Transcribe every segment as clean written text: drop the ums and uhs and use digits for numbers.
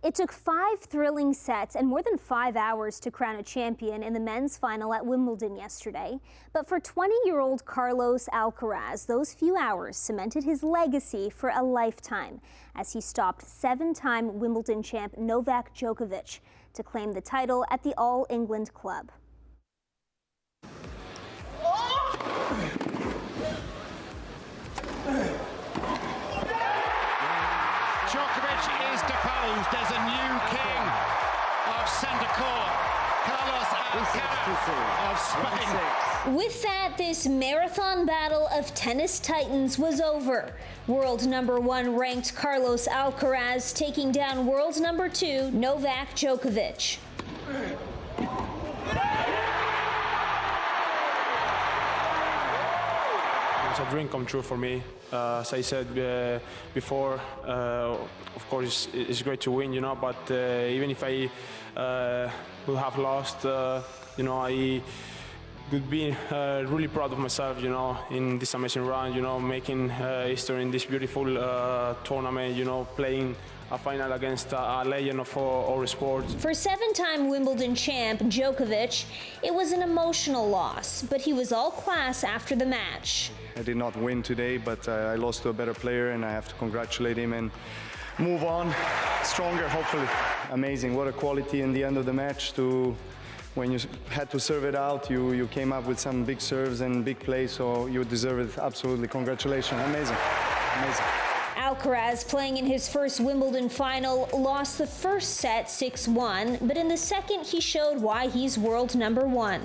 It took 5 thrilling sets and more than 5 hours to crown a champion in the men's final at Wimbledon yesterday. But for 20-year-old Carlos Alcaraz, those few hours cemented his legacy for a lifetime as he stopped 7-time Wimbledon champ Novak Djokovich to claim the title at the All England Club. Djokovich is deposed as a new king of centre court, Carlos Alcaraz of Spain. With that, this marathon battle of tennis titans was over. World number 1 ranked Carlos Alcaraz taking down world number 2 Novak Djokovich. It's a dream come true for me. As I said before, of course it's great to win, but even if I will have lost, I would be really proud of myself, in this amazing run, making history in this beautiful tournament, playing a final against a legend of our sport. For 7-time Wimbledon champ Djokovic, it was an emotional loss, but he was all class after the match. I did not win today, but I lost to a better player, and I have to congratulate him and move on stronger, hopefully. Amazing, what a quality in the end of the match. When you had to serve it out, you came up with some big serves and big plays, so you deserve it, absolutely. Congratulations, amazing, amazing. Alcaraz, playing in his first Wimbledon final, lost the first set 6-1, but in the second he showed why he's world number 1.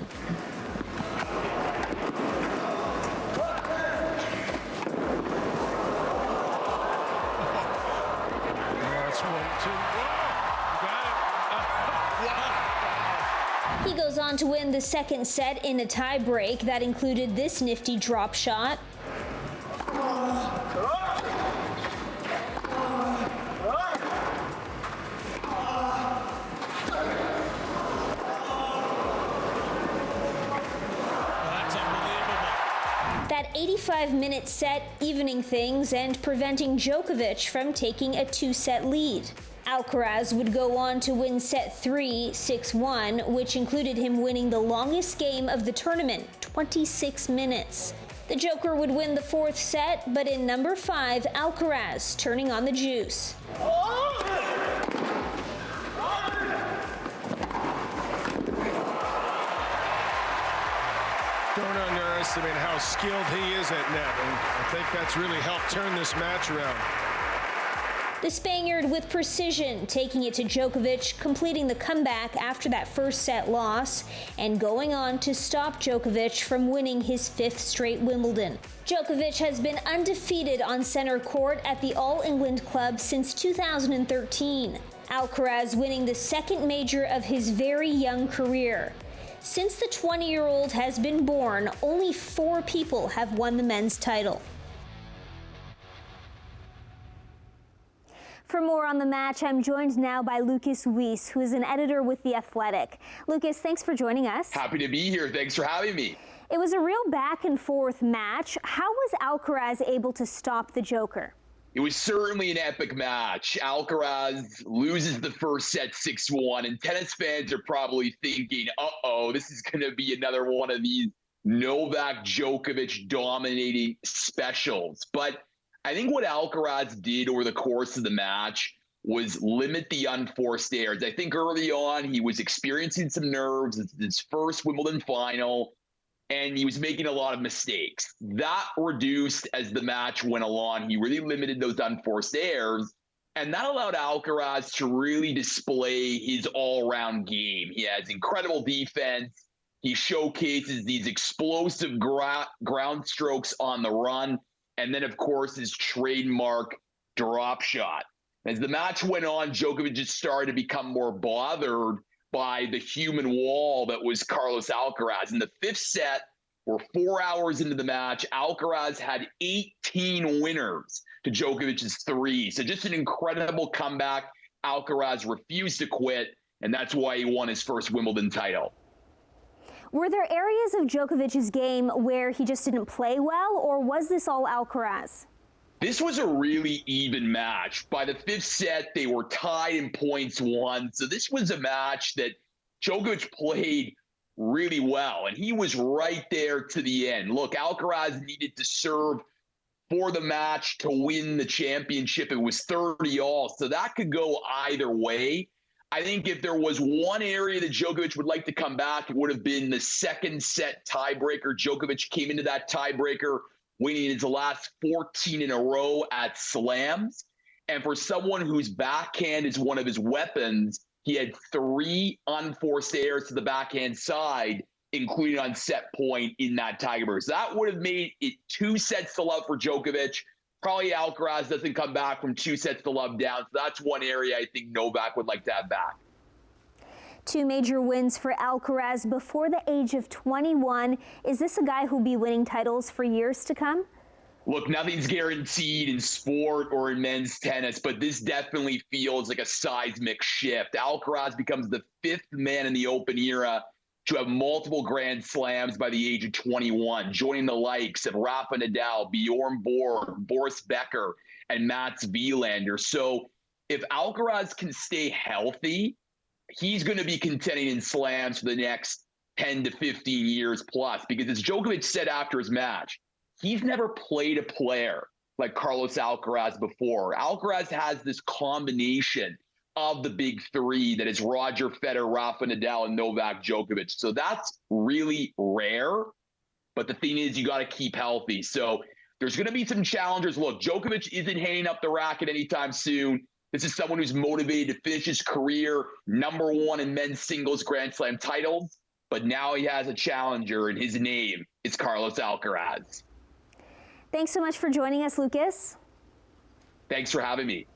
He goes on to win the second set in a tie break that included this nifty drop shot. That 85-minute set evening things and preventing Djokovic from taking a 2-set lead. Alcaraz would go on to win set 3, 6-1, which included him winning the longest game of the tournament, 26 minutes. The Joker would win the 4th set, but in number 5, Alcaraz turning on the juice. Don't underestimate how skilled he is at net, and I think that's really helped turn this match around. The Spaniard with precision, taking it to Djokovic, completing the comeback after that first set loss, and going on to stop Djokovic from winning his 5th straight Wimbledon. Djokovic has been undefeated on center court at the All England Club since 2013. Alcaraz winning the 2nd major of his very young career. Since the 20-year-old has been born, only 4 people have won the men's title. For more on the match, I'm joined now by Lucas Weiss, who is an editor with The Athletic. Lucas, thanks for joining us. Happy to be here. Thanks for having me. It was a real back-and-forth match. How was Alcaraz able to stop the Joker? It was certainly an epic match. Alcaraz loses the first set 6-1, and tennis fans are probably thinking, uh-oh, this is going to be another one of these Novak Djokovic dominating specials. But I think what Alcaraz did over the course of the match was limit the unforced errors. I think early on he was experiencing some nerves. It's his first Wimbledon final, and he was making a lot of mistakes. That reduced as the match went along. He really limited those unforced errors, and that allowed Alcaraz to really display his all-around game. He has incredible defense. He showcases these explosive ground strokes on the run, and then, of course, his trademark drop shot. As the match went on, Djokovic just started to become more bothered by the human wall that was Carlos Alcaraz. In the 5th set, we're 4 hours into the match, Alcaraz had 18 winners to Djokovic's 3. So just an incredible comeback. Alcaraz refused to quit, and that's why he won his first Wimbledon title. Were there areas of Djokovic's game where he just didn't play well, or was this all Alcaraz? This was a really even match. By the fifth set, they were tied in points won. So this was a match that Djokovic played really well, and he was right there to the end. Look, Alcaraz needed to serve for the match to win the championship. It was 30-all, so that could go either way. I think if there was one area that Djokovic would like to come back, it would have been the second set tiebreaker. Djokovic came into that tiebreaker winning his last 14 in a row at slams. And for someone whose backhand is one of his weapons, he had 3 unforced errors to the backhand side, including on set point in that tiebreaker. So that would have made it 2-0 for Djokovic. Probably Alcaraz doesn't come back from 2-0 down. So that's one area I think Novak would like to have back. 2 major wins for Alcaraz before the age of 21. Is this a guy who'll be winning titles for years to come? Look, nothing's guaranteed in sport or in men's tennis, but this definitely feels like a seismic shift. Alcaraz becomes the 5th man in the Open era to have multiple Grand Slams by the age of 21, joining the likes of Rafa Nadal, Bjorn Borg, Boris Becker, and Mats Wilander. So if Alcaraz can stay healthy, he's going to be contending in slams for the next 10 to 15 years plus, because as Djokovic said after his match, he's never played a player like Carlos Alcaraz before. Alcaraz has this combination of the big three that is Roger Federer, Rafa Nadal, and Novak Djokovic. So that's really rare. But the thing is, you got to keep healthy. So there's going to be some challengers. Look, Djokovic isn't hanging up the racket anytime soon. This is someone who's motivated to finish his career #1 in men's singles Grand Slam titles. But now he has a challenger, and his name is Carlos Alcaraz. Thanks so much for joining us, Lucas. Thanks for having me.